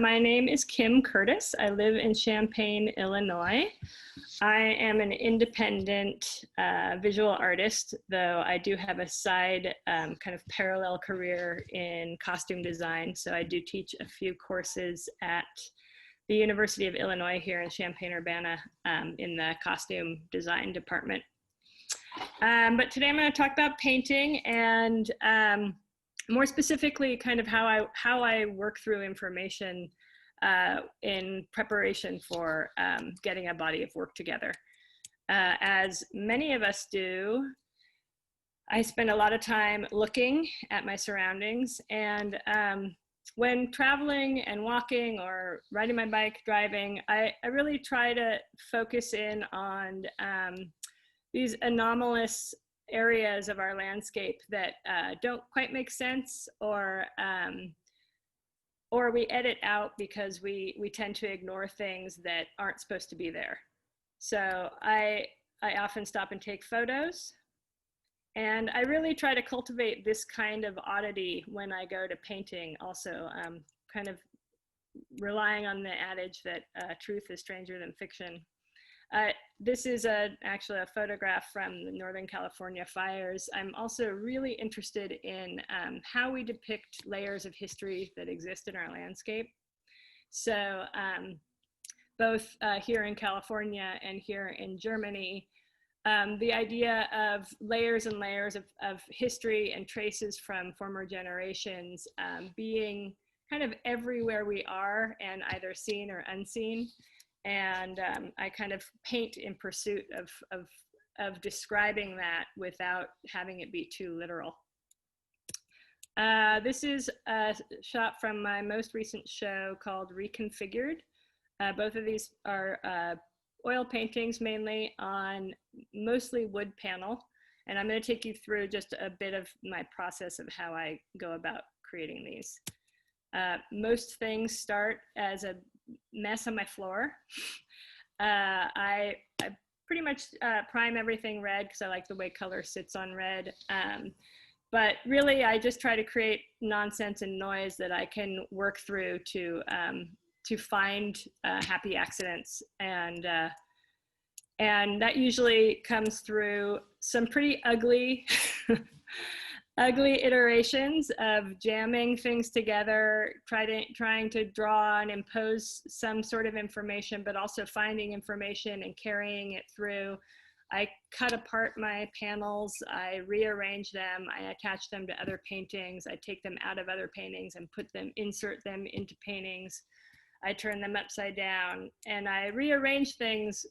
My name is Kim Curtis. I live in Champaign, Illinois. I am an independent visual artist, though I do have a side kind of parallel career in costume design. So I do teach a few courses at the University of Illinois here in Champaign-Urbana in the costume design department. But today I'm going to talk about painting and more specifically kind of how I work through information in preparation for getting a body of work together. As many of us do, I spend a lot of time looking at my surroundings, and when traveling and walking or riding my bike, driving, I really try to focus in on these anomalous areas of our landscape that don't quite make sense, or we edit out because we tend to ignore things that aren't supposed to be there. So I often stop and take photos, and I really try to cultivate this kind of oddity when I go to painting also, kind of relying on the adage that truth is stranger than fiction. This is actually a photograph from the Northern California fires. I'm also really interested in how we depict layers of history that exist in our landscape. So both here in California and here in Germany, the idea of layers and layers of history and traces from former generations being kind of everywhere we are and either seen or unseen. And I kind of paint in pursuit of describing that without having it be too literal. This is a shot from my most recent show called Reconfigured. Both of these are oil paintings, mainly on mostly wood panel. And I'm going to take you through just a bit of my process of how I go about creating these. Most things start as a mess on my floor. I pretty much prime everything red because I like the way color sits on red. But really, I just try to create nonsense and noise that I can work through to find happy accidents, and that usually comes through some pretty ugly ugly iterations of jamming things together, trying to draw and impose some sort of information, but also finding information and carrying it through. I cut apart my panels, I rearrange them, I attach them to other paintings, I take them out of other paintings and insert them into paintings. I turn them upside down, and I rearrange things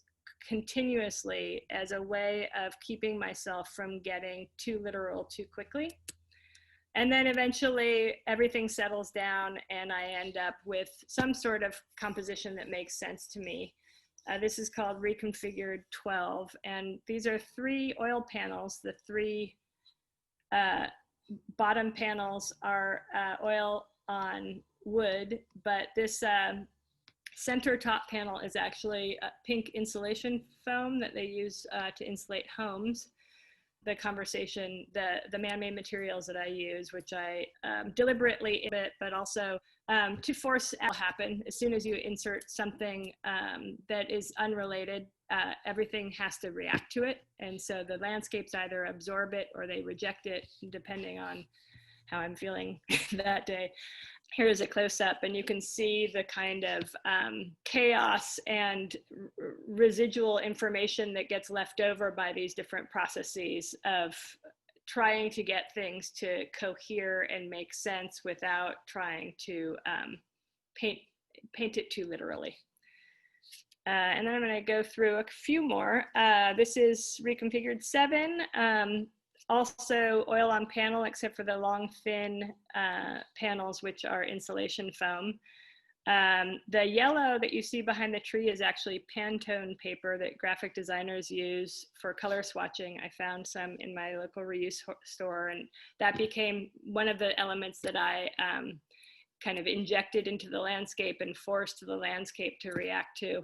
continuously as a way of keeping myself from getting too literal too quickly. And then eventually everything settles down and I end up with some sort of composition that makes sense to me. This is called Reconfigured 12, and these are 3 oil panels. The 3 bottom panels are oil on wood, but this center top panel is actually pink insulation foam that they use to insulate homes. The man-made materials that I use, which I deliberately edit, but also to force it to happen. As soon as you insert something that is unrelated, everything has to react to it. And so the landscapes either absorb it or they reject it, depending on how I'm feeling that day. Here's a close-up, and you can see the kind of chaos and residual information that gets left over by these different processes of trying to get things to cohere and make sense without trying to paint it too literally. And then I'm going to go through a few more. This is Reconfigured 7. Also oil on panel, except for the long, thin panels, which are insulation foam. The yellow that you see behind the tree is actually Pantone paper that graphic designers use for color swatching. I found some in my local reuse store, and that became one of the elements that I kind of injected into the landscape and forced the landscape to react to.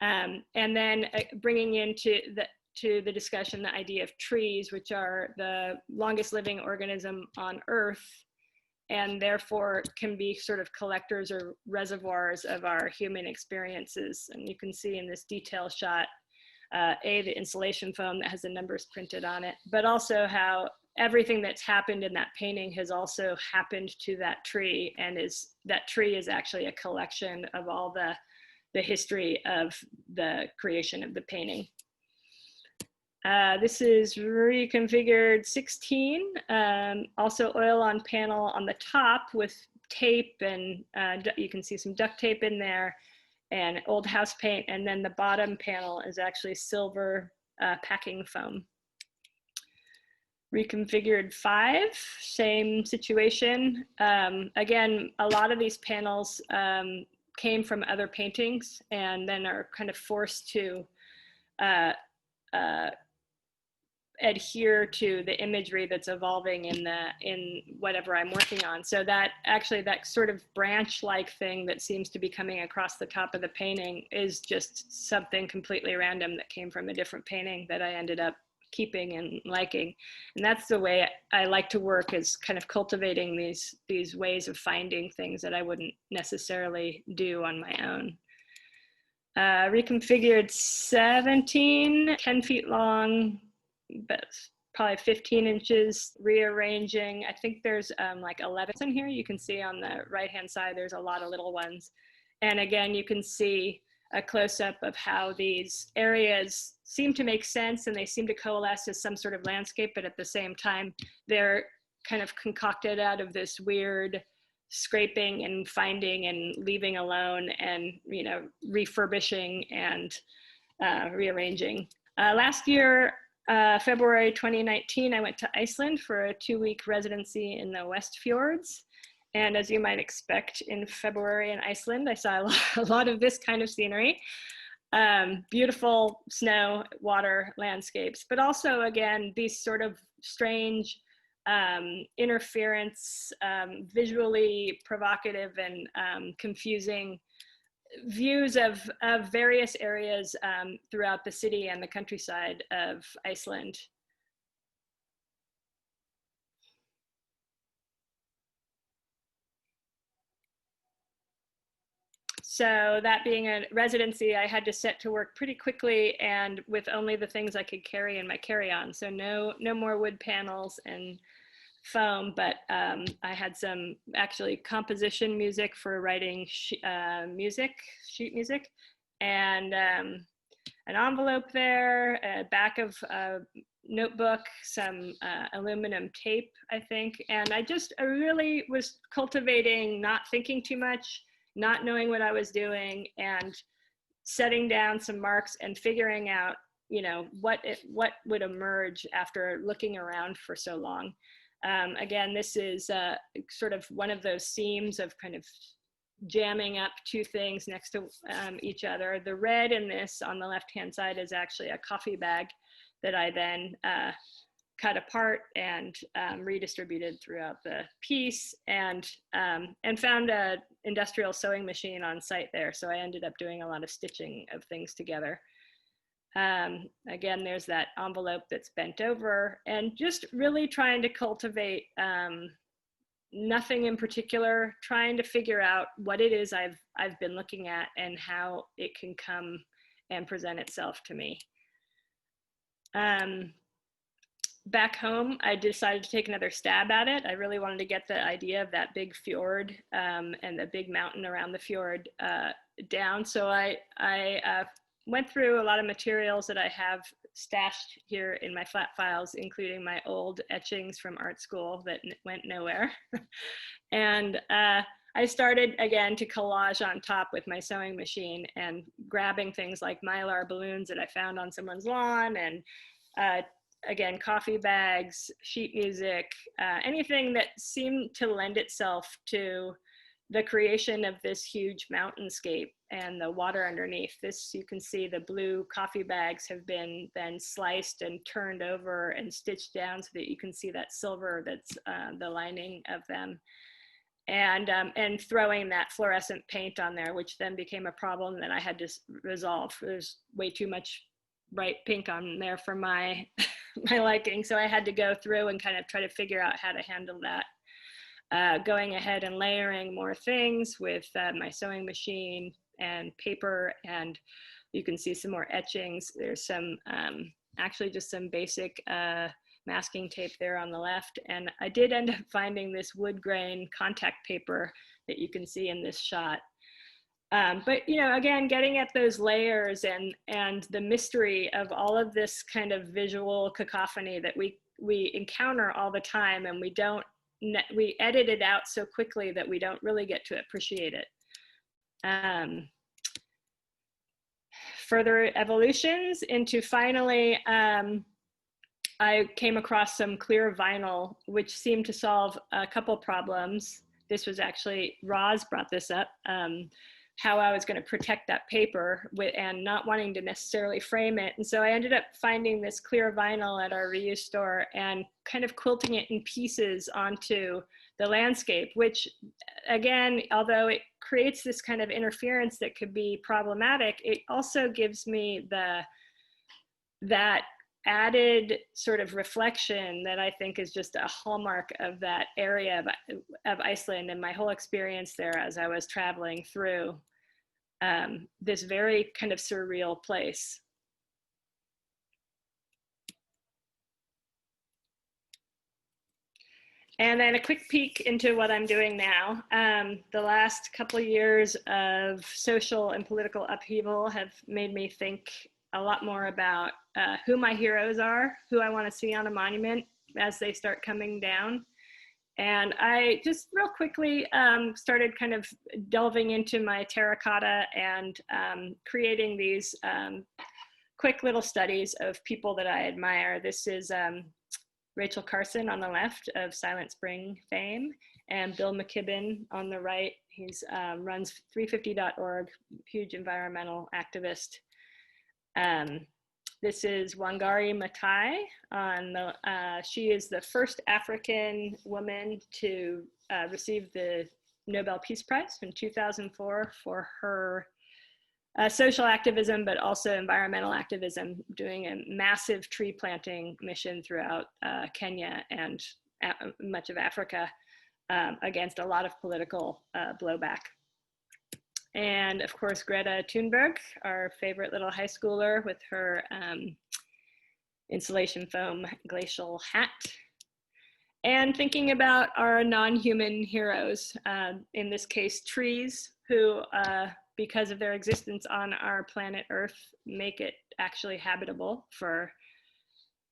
And then bringing into the discussion the idea of trees, which are the longest living organism on Earth, and therefore can be sort of collectors or reservoirs of our human experiences. And you can see in this detail shot, the insulation foam that has the numbers printed on it, but also how everything that's happened in that painting has also happened to that tree, and that tree is actually a collection of all the history of the creation of the painting. This is reconfigured 16, also oil on panel on the top with tape, and you can see some duct tape in there and old house paint, and then the bottom panel is actually silver packing foam. Reconfigured 5, same situation. Again, a lot of these panels came from other paintings and then are kind of forced to adhere to the imagery that's evolving in whatever I'm working on. So that sort of branch-like thing that seems to be coming across the top of the painting is just something completely random that came from a different painting that I ended up keeping and liking. And that's the way I like to work, is kind of cultivating these ways of finding things that I wouldn't necessarily do on my own. Reconfigured 17, 10 feet long, but probably 15 inches, rearranging. I think there's like 11 in here. You can see on the right-hand side, there's a lot of little ones. And again, you can see a close-up of how these areas seem to make sense and they seem to coalesce as some sort of landscape, but at the same time, they're kind of concocted out of this weird scraping and finding and leaving alone and, you know, refurbishing and rearranging. Last year, February 2019, I went to Iceland for a 2-week residency in the West Fjords. And as you might expect in February in Iceland, I saw a lot of this kind of scenery. Beautiful snow, water landscapes, but also, again, these sort of strange interference, visually provocative and confusing views of various areas throughout the city and the countryside of Iceland. So that being a residency, I had to set to work pretty quickly and with only the things I could carry in my carry-on. So no more wood panels and foam, but I had some actually composition music for writing sheet music, and an envelope there, a back of a notebook, some aluminum tape, I think. And I really was cultivating not thinking too much, not knowing what I was doing, and setting down some marks and figuring out, you know, what would emerge after looking around for so long. Again, this is sort of one of those seams of kind of jamming up two things next to each other. The red in this on the left-hand side is actually a coffee bag that I then cut apart and redistributed throughout the piece, and found an industrial sewing machine on site there. So I ended up doing a lot of stitching of things together. Again, there's that envelope that's bent over, and just really trying to cultivate nothing in particular, trying to figure out what it is I've been looking at and how it can come and present itself to me. Back home, I decided to take another stab at it. I really wanted to get the idea of that big fjord and the big mountain around the fjord down. So I went through a lot of materials that I have stashed here in my flat files, including my old etchings from art school that went nowhere. And I started again to collage on top with my sewing machine and grabbing things like Mylar balloons that I found on someone's lawn, and again, coffee bags, sheet music, anything that seemed to lend itself to the creation of this huge mountainscape and the water underneath. This, you can see the blue coffee bags have been then sliced and turned over and stitched down so that you can see that silver that's the lining of them. And throwing that fluorescent paint on there, which then became a problem that I had to resolve. There's way too much bright pink on there for my my liking, so I had to go through and kind of try to figure out how to handle that. going ahead and layering more things with my sewing machine and paper, and you can see some more etchings. There's some, actually just some basic masking tape there on the left. And I did end up finding this wood grain contact paper that you can see in this shot. But, you know, again, getting at those layers and the mystery of all of this kind of visual cacophony that we encounter all the time, and we edit it out so quickly that we don't really get to appreciate it. Further evolutions into finally, I came across some clear vinyl, which seemed to solve a couple problems. This was actually, Roz brought this up, how I was going to protect that paper and not wanting to necessarily frame it. And so I ended up finding this clear vinyl at our reuse store and kind of quilting it in pieces onto the landscape, which again, although it creates this kind of interference that could be problematic, it also gives me that added sort of reflection that I think is just a hallmark of that area of Iceland and my whole experience there as I was traveling through this very kind of surreal place. And then a quick peek into what I'm doing now. The last couple of years of social and political upheaval have made me think a lot more about who my heroes are, who I want to see on a monument as they start coming down. And I just real quickly started kind of delving into my terracotta and creating these quick little studies of people that I admire. This is Rachel Carson on the left of Silent Spring fame, and Bill McKibben on the right. He's runs 350.org, huge environmental activist. This is Wangari Maathai. She is the first African woman to receive the Nobel Peace Prize in 2004 for her social activism, but also environmental activism, doing a massive tree planting mission throughout Kenya and much of Africa against a lot of political blowback. And of course, Greta Thunberg, our favorite little high schooler with her insulation foam glacial hat. And thinking about our non-human heroes, in this case, trees, who, because of their existence on our planet Earth, make it actually habitable for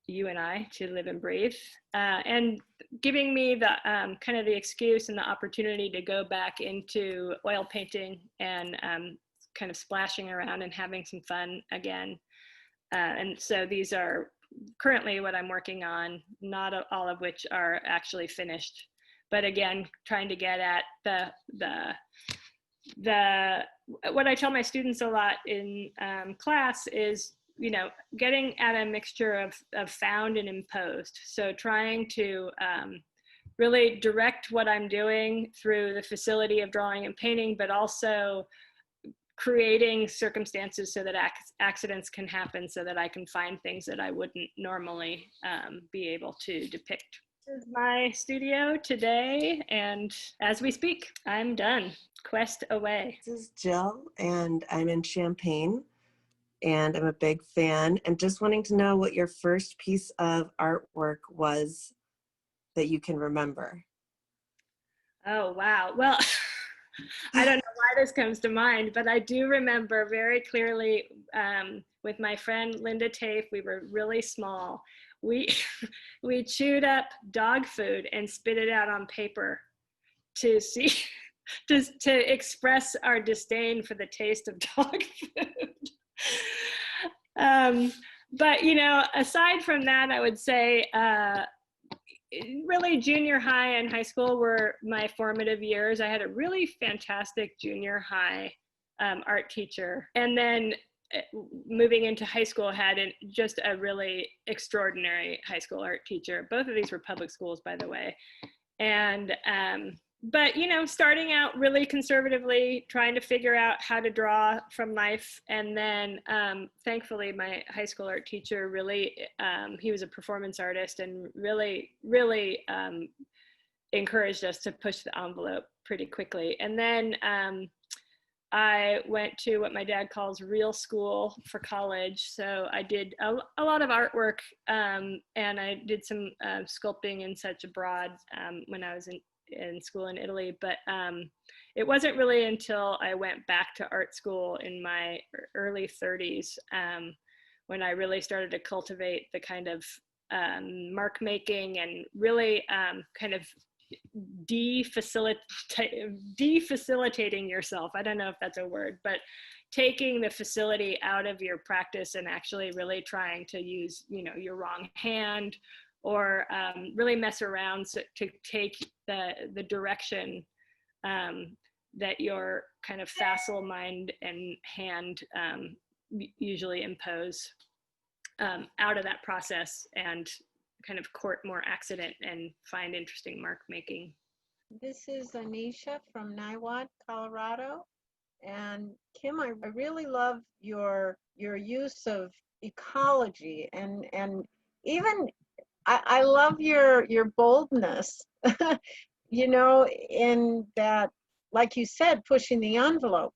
you and I to live and breathe, and giving me the kind of the excuse and the opportunity to go back into oil painting and kind of splashing around and having some fun again. And so these are currently what I'm working on, not all of which are actually finished, but again, trying to get at what I tell my students a lot in class is, you know, getting at a mixture of found and imposed. So trying to really direct what I'm doing through the facility of drawing and painting, but also creating circumstances so that accidents can happen, so that I can find things that I wouldn't normally be able to depict. This is my studio today, and as we speak, I'm done. Quest away. This is Jill, and I'm in Champaign, and I'm a big fan, and just wanting to know what your first piece of artwork was that you can remember. Oh, wow. Well, I don't know why this comes to mind, but I do remember very clearly with my friend Linda Tafe, we were really small. We chewed up dog food and spit it out on paper to see, just to express our disdain for the taste of dog food. But, you know, aside from that, I would say really junior high and high school were my formative years. I had a really fantastic junior high art teacher. And then moving into high school, had just a really extraordinary high school art teacher. Both of these were public schools, by the way. And but, you know, starting out really conservatively, trying to figure out how to draw from life. And then thankfully, my high school art teacher really, he was a performance artist and really encouraged us to push the envelope pretty quickly. And then I went to what my dad calls real school for college. So I did a lot of artwork, and I did some sculpting and such abroad when I was in school in Italy. But it wasn't really until I went back to art school in my early 30s when I really started to cultivate the kind of mark making and really kind of defacilitating yourself. I don't know if that's a word, but taking the facility out of your practice and actually really trying to use, your wrong hand, or really mess around to take the direction that your kind of facile mind and hand usually impose out of that process, and kind of court more accident and find interesting mark making. This is Anisha from Niwot, Colorado. And Kim, I really love your use of ecology, and even I love your boldness, in that, like you said, pushing the envelope.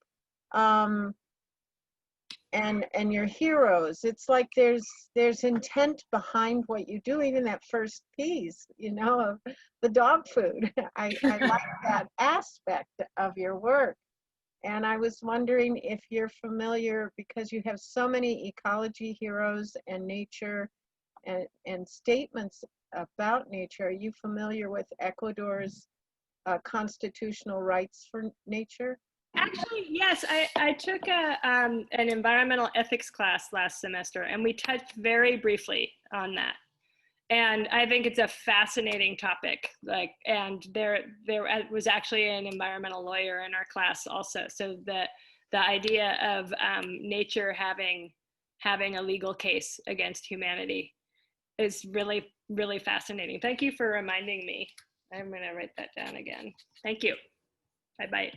And your heroes, it's like there's intent behind what you do. Even that first piece, of the dog food. I like that aspect of your work. And I was wondering if you're familiar, because you have so many ecology heroes and nature and statements about nature. Are you familiar with Ecuador's constitutional rights for nature? Actually, yes, I took an environmental ethics class last semester, and we touched very briefly on that. And I think it's a fascinating topic. And there was actually an environmental lawyer in our class also. So the idea of nature having a legal case against humanity is really, really fascinating. Thank you for reminding me. I'm going to write that down again. Thank you. Bye-bye.